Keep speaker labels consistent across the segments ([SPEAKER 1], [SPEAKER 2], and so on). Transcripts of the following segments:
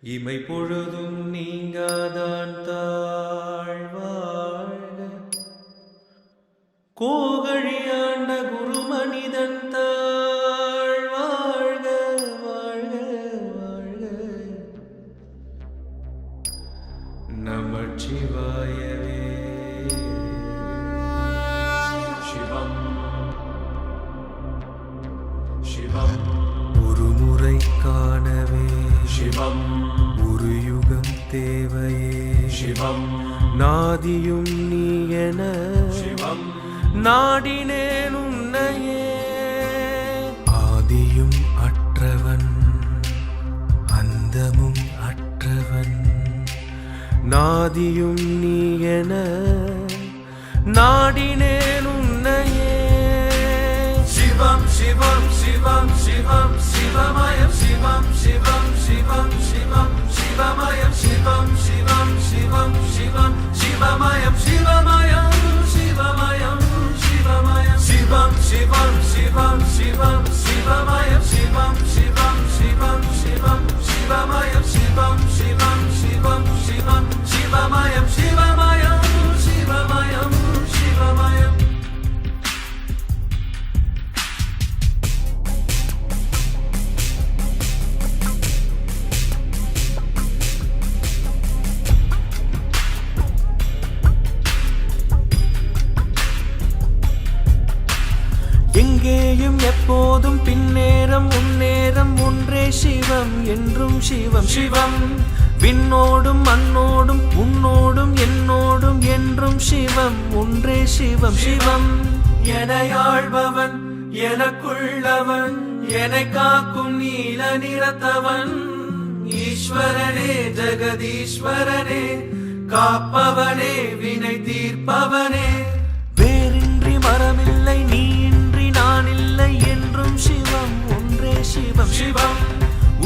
[SPEAKER 1] இமை பொழுதும் நீங்காதான் தாழ்வாழ்க கோகழியாண்ட குரு மனிதன் தாழ்வாழ்க வாழ்க வாழ்க நமச்சிவாயவே சிவம் சிவம் ஒருமுறை காணவே சிவம் ஒரு யுகம் தேவையே சிவம் நாதியும் நீ என சிவம் நாடினேன் உன்னையே ஆதியும் அற்றவன் அந்தமும் அற்றவன் நாதியும் நீ என நாடினேன் உன்னையே சிவம் சிவம் சிவம் சிவம் சிவமயம் சிவம் சிவம் சிவம் சிவம் சிவமயம் சிவம் சிவம் சிவம் சிவம் சிவமயம் சிவமயம் சிவமயம் சிவமயம் சிவம் சிவம் சிவம் சிவம் சிவமயம் சிவம் சிவம் சிவம் சிவம் சிவமயம் சிவம் சிவம் சிவம் சிவம் சிவமயம் சிவமயம் சிவமயம் சிவமயம் எங்கேயும் எப்போதும் பின்னேரம் முன்னேறம் ஒன்றே சிவம் என்றும் சிவம் சிவம் விண்ணோடும் மண்ணோடும் உன்னோடும் என்னோடும் என்றும் சிவம் ஒன்றே சிவம் சிவம் எனையாழ்பவன் எனக்குள்ளவன் என்னை காக்கும் நீல நிறத்தவன் ஈஸ்வரனே ஜெகதீஸ்வரனே காப்பவனே வினை தீர்ப்பவனே வேறின்றி மரமில்லை நீ நான் இல்லை என்றும் சிவம் ஒன்றே சிவம் சிவம்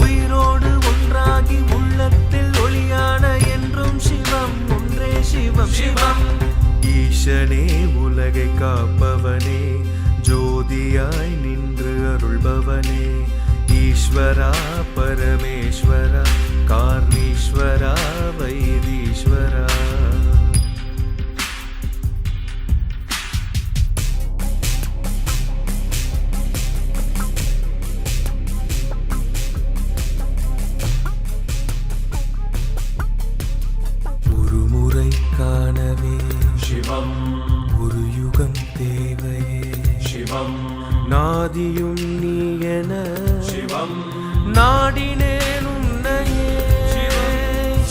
[SPEAKER 1] உயிரோடு ஒன்றாகி உள்ளத்தில் ஒளியான என்றும் சிவம் ஒன்றே சிவம் சிவம் ஈசனே உலகை காப்பவனே ஜோதியாய் நின்று அருள்பவனே ஈஸ்வரா பரமேஸ்வரா கார்ணீஸ்வரா வைதீஸ்வரா சிவம் ஒரு யுகம் தேவையே சிவம் நாதியும் நீ என சிவம் நாடினேன் உன்னையே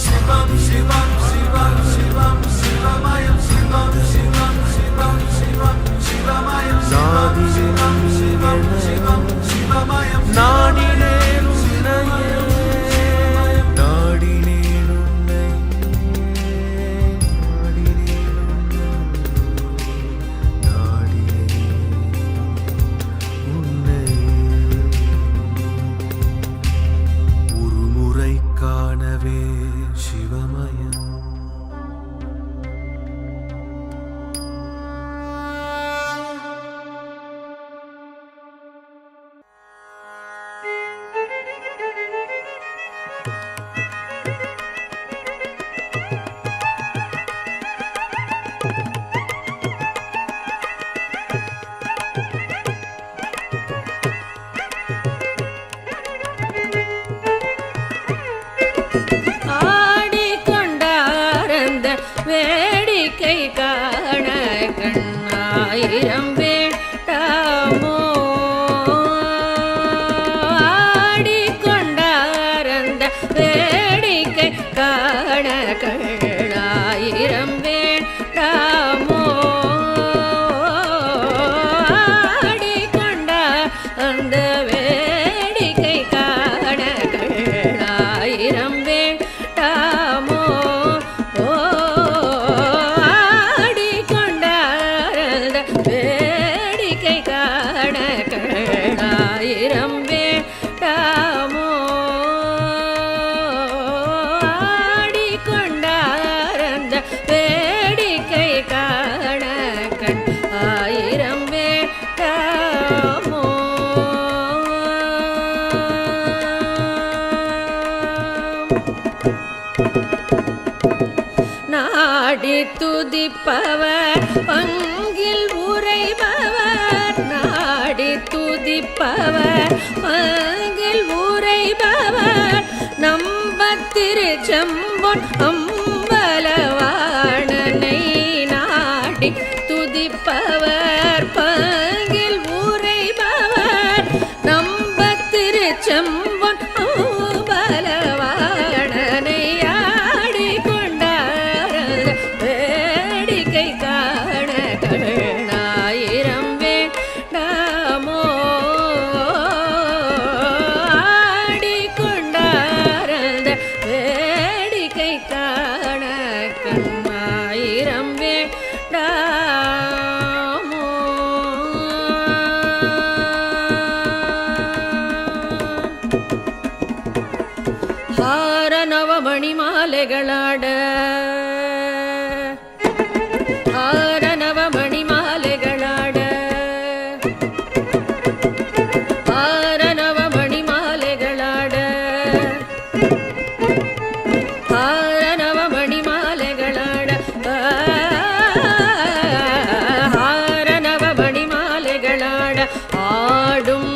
[SPEAKER 1] சிவம் சிவம் சிவம் சிவம் சிவமயம் சிவம் சிவம் சிவம் சிவம் சிவமயம் நாதியும் சிவம் சிவம் சிவமயம் நாடினேன் உன்னையே வேடிக்கை காண கண்ணாயிரம் வேண்டாமோ ஆடிக்கொண்டாரந்த வேடிக்கை காண கண்ணாயிரம் வேண்டாமோ ஆடிக்கொண்டார் அந்த வேடிக்கை காண கண்ணாயிரம் வேண்டாமோ ஆயிரம் வேண்டாமோ ஆடிக்கொண்டார் நாடி துதிப்பவர் பங்கில் உரைபவர் நாடி துதிப்பவர் பங்கில் உரைபவர் நம்பத் திருச்செம்பொன் அம்பலவாணனை நாடி துதிப்பவர் பங்கில் உரைபவர் நம்பத் திருச்செம்பொன் அம்பலவாணனை ஆடி கொண்டார் வேடிக்கை காண கண்ணாயிரம் வேண்டாமோ ஆடி கொண்டார் வேடிக்கை காண கண்ணாயிரம் வேண்டாமோ. ಹಾರ ನವಮಣಿ ಮಾಲೆಗಳಾಡ ಹಾರ ನವಮಣಿ ಮಾಲೆಗಳಾಡ ಹಾರ ನವಮಣಿ ಮಾಲೆಗಳಾಡ ಹಾರ ನವಮಣಿ ಮಾಲೆಗಳಾಡ ಹಾರ ನವಮಣಿ ಮಾಲೆಗಳಾಡ ஆடும்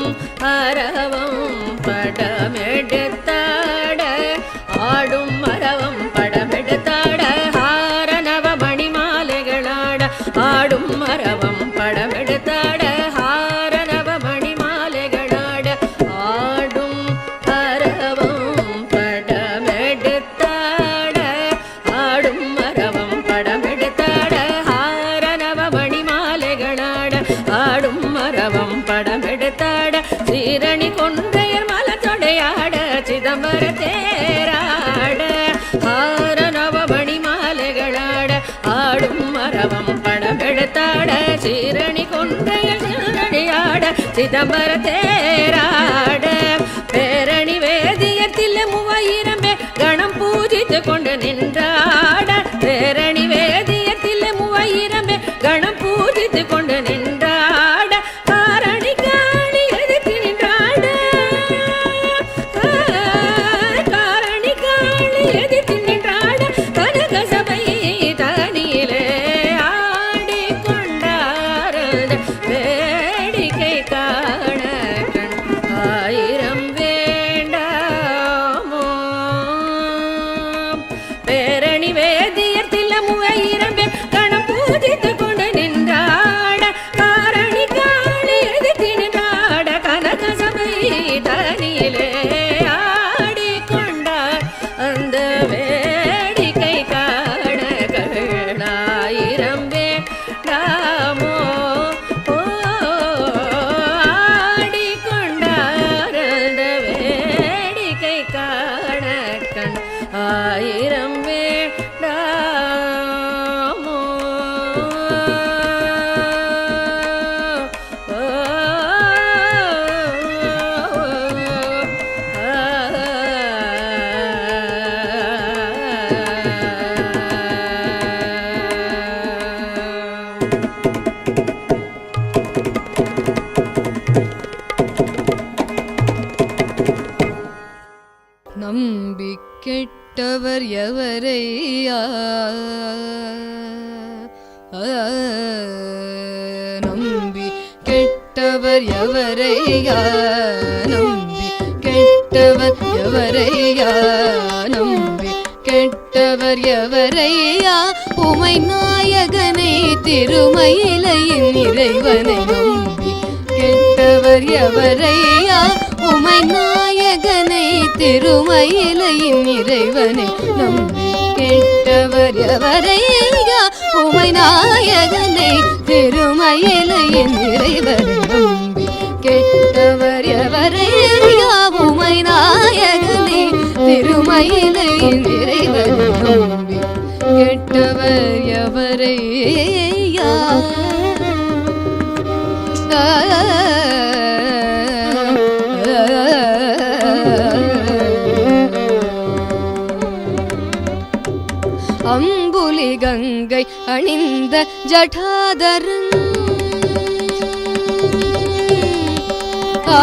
[SPEAKER 1] அரவம் படமெடுத்தாட ஆடும் மரவம் படமெடுத்தாட ஹார நவமணி மாலைகளாட ஆடும் மரவம் படமெடுத்தாட ஹார நவமணி மாலைகளாட ஆடும் அரவம் படமெடுத்தாட ஆடும் மரவம் படமெடுத்தாட ஹார நவமணி மாலைகளாட ஆடும் மரவம் படமெடுத்தாட சீரணி கொன்றையர் மலத்தொடையாட சிதம்பர தேராட ஹார நவமணி மாலைகளாட ஆடும் மரவம் படமெடுத்தாட சீரணி கொன்றையர் சிதம்பரையாட சிதம்பர தேராட பேரணி வேதியத்தில் 3000 பேர் கணம் பூஜித்து கொண்டு நின்றாட பேரணி வேதியத்தில் 3000 பேர் கணம் பூஜித்து கொண்டு நின்றாட காரணி காணி எதிர்த்து நின்றாட காரணி காணி எதிர்த்து நின்றாட கனக சபை தனியிலே ஆடி கொண்டாரத வேடிக்கை காண கண் ஆயிரம் வேண்டாமோ பேரணி வேதியத்தில் 3000 பேர் கணம் பூஜித்து கொண்டு நின்றாட காரணி காணி எதிர்த்து நின்றாட கனக சபை தனியிலே ஆடி கொண்டார் அந்த வேடிக்கை காண கண்ணாயிரம் வேண்டாமோ ஆடி கொண்டார் அந்த வேடிக்கை காண கண் ஆயிரம் வேண்டாமோ.
[SPEAKER 2] நம்பி கெட்டவர் எவரையா நம்பி கெட்டவர் எவரையா நம்பி கெட்டவர் எவரையா நம்பி கெட்டவர் எவரையா உமை நாயகனை திருமயிலையின் இறைவனை நம்பி கெட்டவர் எவரையா உமை நாயகனை திருமயிலையின் இறைவனை நம்பி கெட்டவர் எவரையா உமை நாயகனை திருமயிலையின் இறைவனை நம்பி கெட்டவர் எவரையா உமை நாயகனை திருமயிலையின் இறைவனை நம்பி கெட்டவர் எவரையா அம்புலி கங்கை அணிந்த ஜடாதரன் ஆ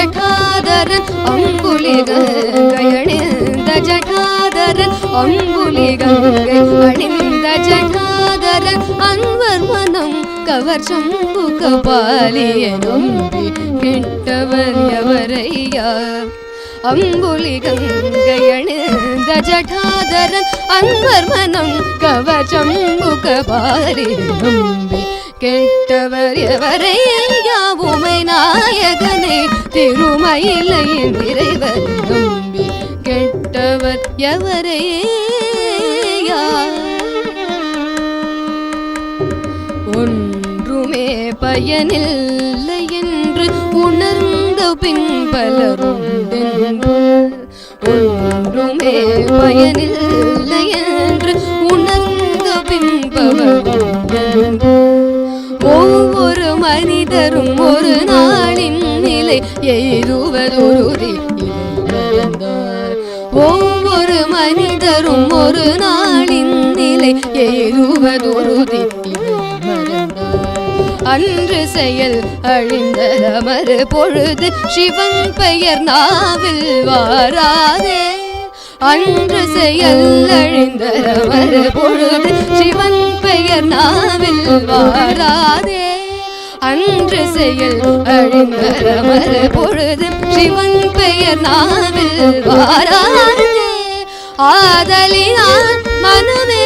[SPEAKER 2] ஜடாதரன் அம்புலி கங்கை அணிந்த ஜடாதரன் அம்புலி கங்கை அணிந்த ஜடாதரன் அன்வர் மனம் கவர் சம்பு கபாலிய நம்பி கெட்டவர் எவரையா அம்புலி கங்கை அணிந்த ஜடாதரன் அன்வர் மனம் கவர் சம்பு கபாலிய நம்பி கெட்டவர் எவரையா உமை நாயகனே திருமயிலையின் இறைவர் நம்பி கெட்டவர் எவரையா ஒன்றுமே பயனில்லை என்று உணர்ந்த பின் பலருண்டென்று ஒன்றுமே பயனில்லை என்று உணர்ந்த பின் பலருண்டென்று ஒவ்வொரு மனிதரும் ஒரு நாளின் நிலை எய்துவதுருதி ஒவ்வொரு மனிதரும் ஒரு நாளின் நிலை எய்துவதுருதி அன்று செயல் அழிந்ததமறு பொழுது சிவன் பெயர் நாவில் வாராதே அன்று செயல் அழிந்ததமறு பொழுது சிவன் பெயர் நாவில் வாராதே அன்று செயல் அழிந்ததமறு பொழுது சிவன் பெயர் நாவில் வாராதே ஆதலினால் மனமே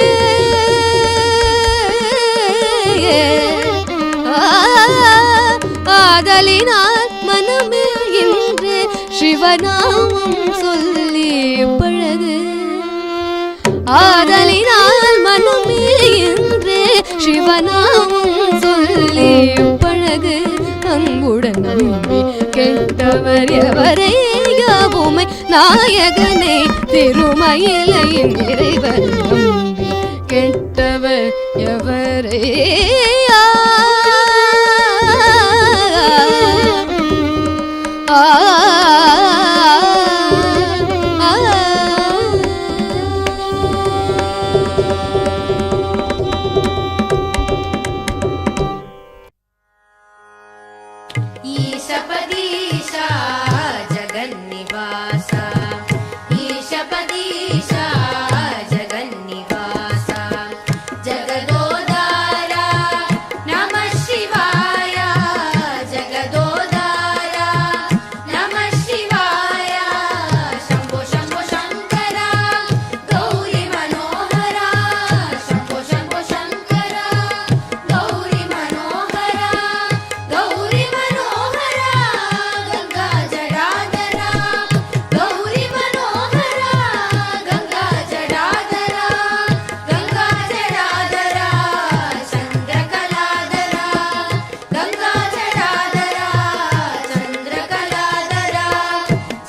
[SPEAKER 2] ஆதலினால் மனமே இன்று சிவநாமம் சொல்லி பழகு ஆதலினால் மனமே இன்று சிவநாமம் சொல்லி பழகு அன்புடன் நம்பி கெட்டவர் எவரையா உமை நாயகனே திருமயிலையின் இறைவர் நம்பி கெட்டவர் எவரையா
[SPEAKER 1] ईशपदीशा जगन्निवासा ईशपदीशा जगन्निवासा जगदोदारा नमः शिवाय जगदोदारा नमः शिवाय शम्भो शम्भो शङ्करा गौरी मनोहरा शम्भो शम्भो शङ्करा गौरी मनोहरा गौरी मनोहरा गंगा जडाधरा गौरी मनोहरा गंगा जडाधरा चंद्रकलाधरा गंगा जडाधरा चंद्रकलाधरा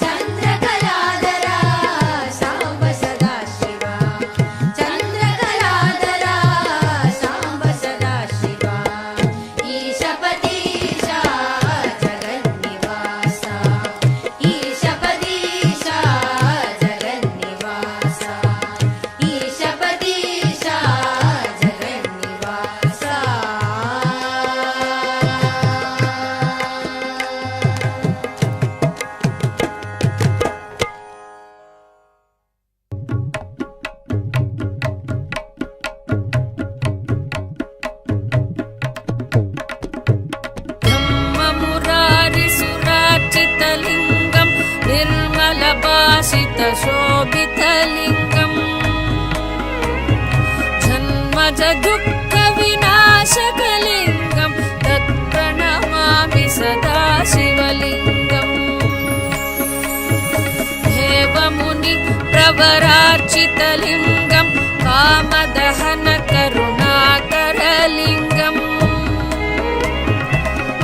[SPEAKER 1] चंद्रकलाधरा सांब सदाशिवा चंद्रकलाधरा सांब सदाशिवा ईशपदीशा जगन्निवासा ईशपदीशा जगन्निवासा ईशपदीशा जगन्निवासा ब्रह्ममुरारिसुरार्चितलिङ्गं निर्मलभासितशोभितलिङ्गम् जन्मजदुःखविनाशकलिङ्गं तत्प्रणमामि सदा शिवलिङ्गम् देवमुनि प्रवरार्चितलिङ्गं कामदहनकरुणाकरलिङ्गम्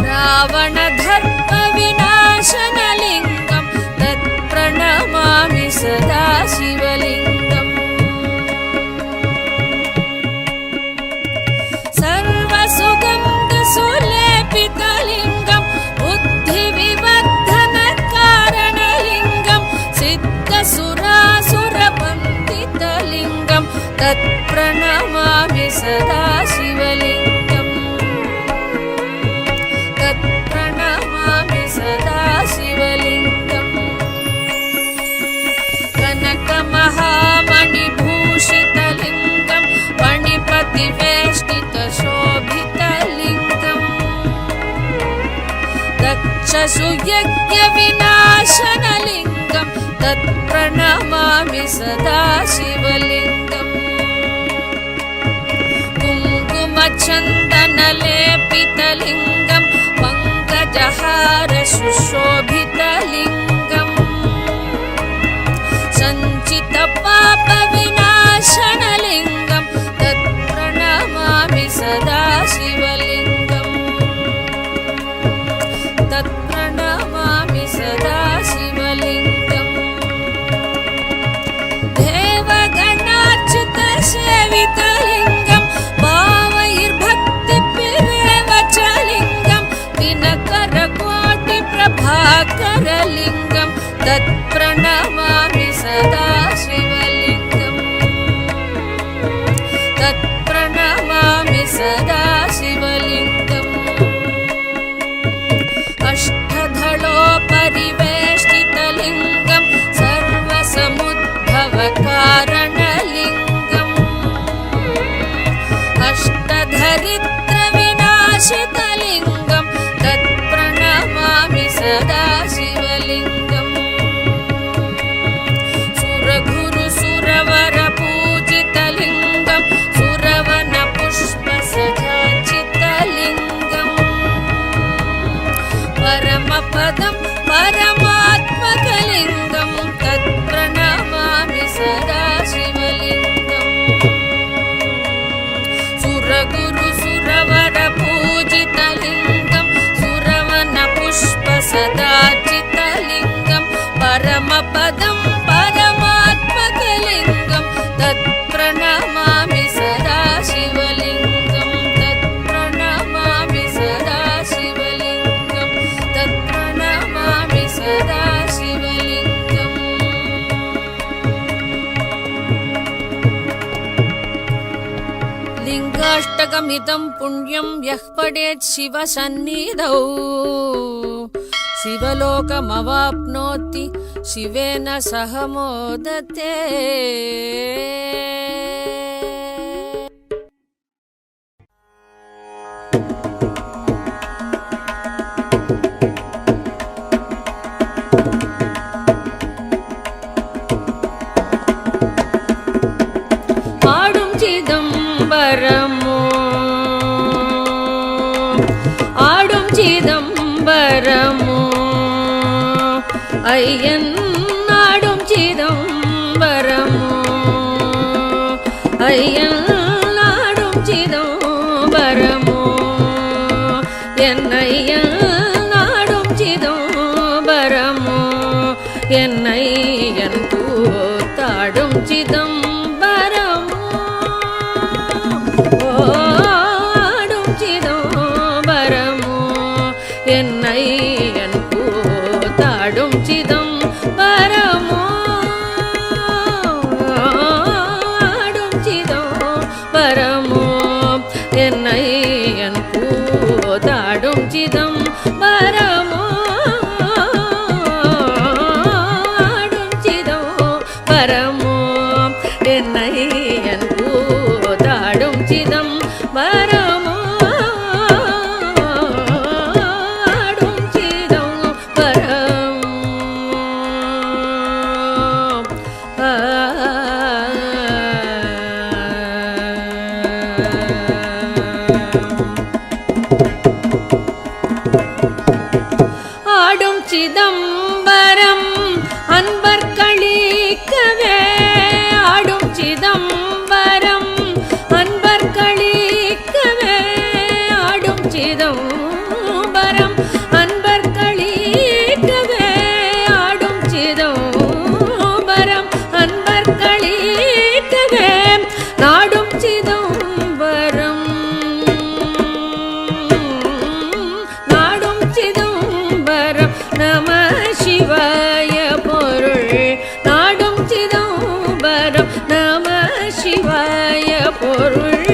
[SPEAKER 1] रावणधर्मविनाशनलिङ्गं तत्प्रणमामि सदा शिवलिङ्गम् सर्वसुगन्धसुलेपितलिङ्गं बुद्धिविवर्धनकारणलिङ्गं सिद्धसुरासुरवन्दितलिङ्गं तत्प्रणमामि सदा शिवलिङ्गम् तत्प्रणमामि सदा शिवलिङ्गम् शशुयज्ञविनाशनलिङ्गं तत्प्रणमामि सदा शिवलिङ्गम् कुङ्कुमचन्दनलेपितलिङ्गं पङ्कजहार सुशोभितलिङ्गम् सञ्चितपापविनाशनलिङ्गं तत्प्रणमामि सदा शिवलिङ्गम् तत्प्रणमामि सदा शिवलिङ्गम् देवगणाच्युतसेवितलिङ्गं भावैर्भक्तिभिरेव च लिङ्गं दिनकरकोटिप्रभाकरलिङ्गं तत्प्रणमामि सदा शिवलिङ्गम् तत्प्रणमामि सदा शिवलिङ्गम् अष्टधलोपरिवेष्टितलिङ्गं सर्वसमुद्भवकारणलिङ्गम् अष्टधरित्रविनाशितलिङ्गं तत्प्रणमामि सदा शिवलिङ्गम् सुरगुरुसुरवरपूजितलिङ्गं सुरवनपुष्पसजाचितलिङ्गम् परमपदं परमात्मकलिङ्गं तत्प्रणमामि सदा शिवलिङ्गम् सुरगुरुसुरवरपूजितलिङ्गं सुरवनपुष्पसदाचितलिङ्गं परमपदं परमात्मकलिङ्गं तत्प्रणमामि सदा शिवलिङ्गं तत्प्रणमामि सदा शिवलिङ्गं तत्प्रणमामि सदा शिवलिङ्गम् लिङ्गाष्टकमिदं पुण्यं यः पठेत् शिवसन्निधौ शिवलोकमवाप्नोति शिवेन सह मोदते ஆடும் சிதம்பரமோ ஆடும் சிதம்பரமோ ஐயன் ஆடும் சிதம்பரமோ ஐயன் ஆடும் சிதம்பரமோ என் ஐயன் ஆடும் சிதம்பரமோ என் ஐயன் கூத்தாடும் சிதம்பரமோ ஆடும் சிதம்பரமோ என் ஐயன் கூத்தாடும் சிதம்பரமோ ஆடும் சிதம்பரமோ என் ஐயன் கூத்தாடும் சிதம்பரமோ ஆடும் சிதம்பரமோ என் ஐயன் கூத்தாடும் சிதம்பரமோ ஆடும் சிதம்பரம் அன்பர் களிக்கவே ஆடும் சிதம்பரம் அன்பர் களிக்கவே ஆடும் சிதம்பரம் அன்பர் களிக்கவே ஆடும் சிதம்பரம் அன்பர் களிக்கவே நாடும் சிதம்பரம் நாடும் சிதம்பரம் நம சிவாய பொருள் நாடும் சிதம்பரம் நம சிவாய பொருள்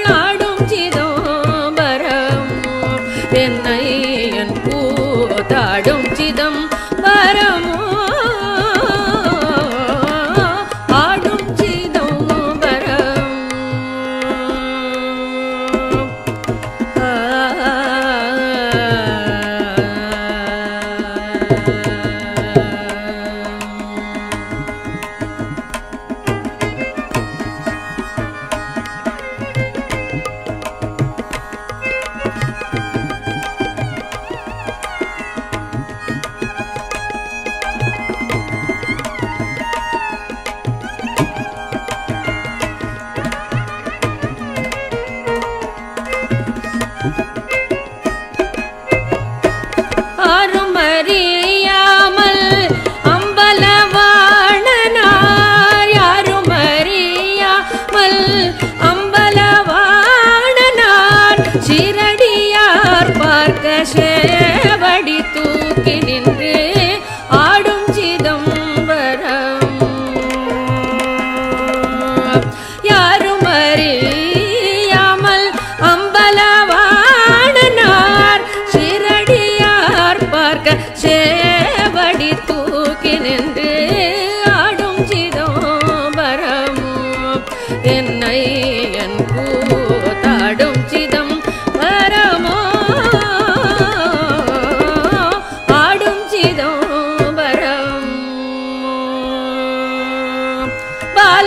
[SPEAKER 1] நாடும் சிதம்பரம் என்னையன் கூத்தாடும் சிதம்பரமோ ஆடும் சிதம்பரம்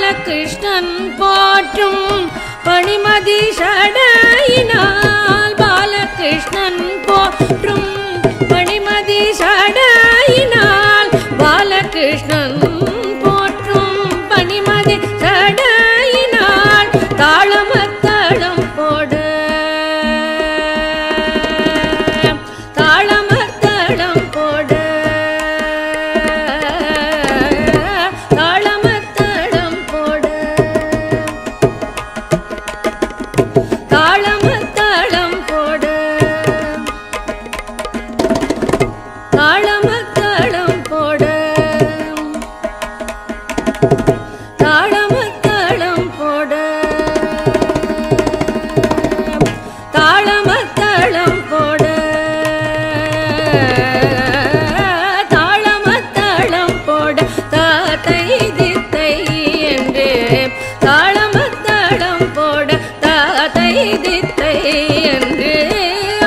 [SPEAKER 1] பாலகிருஷ்ணன் போற்றும் பணிமதி சடையினால் பாலகிருஷ்ணன் போற்றும் பணிமதி சடையினால் பாலகிருஷ்ணன் போற்றும் பணிமதி சடையினால் தாளமத்தளம் போட தாளமத்தளம் போட தாளமத்தளம் போட தாளமத்தளம் போட தாளமத்தளம் போட தாளமத்தளம் போட தாளமத்தளம் போட தாளமத்தளம் போட தாத்தை தித்தை என்றே தாளமத்தளம் போட தாத்தை தித்தை என்று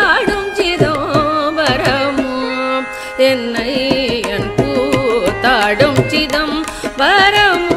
[SPEAKER 1] ஆடும் சிதம்பரமும் என்னை என் கூத்தாடும் சிதம்பரம்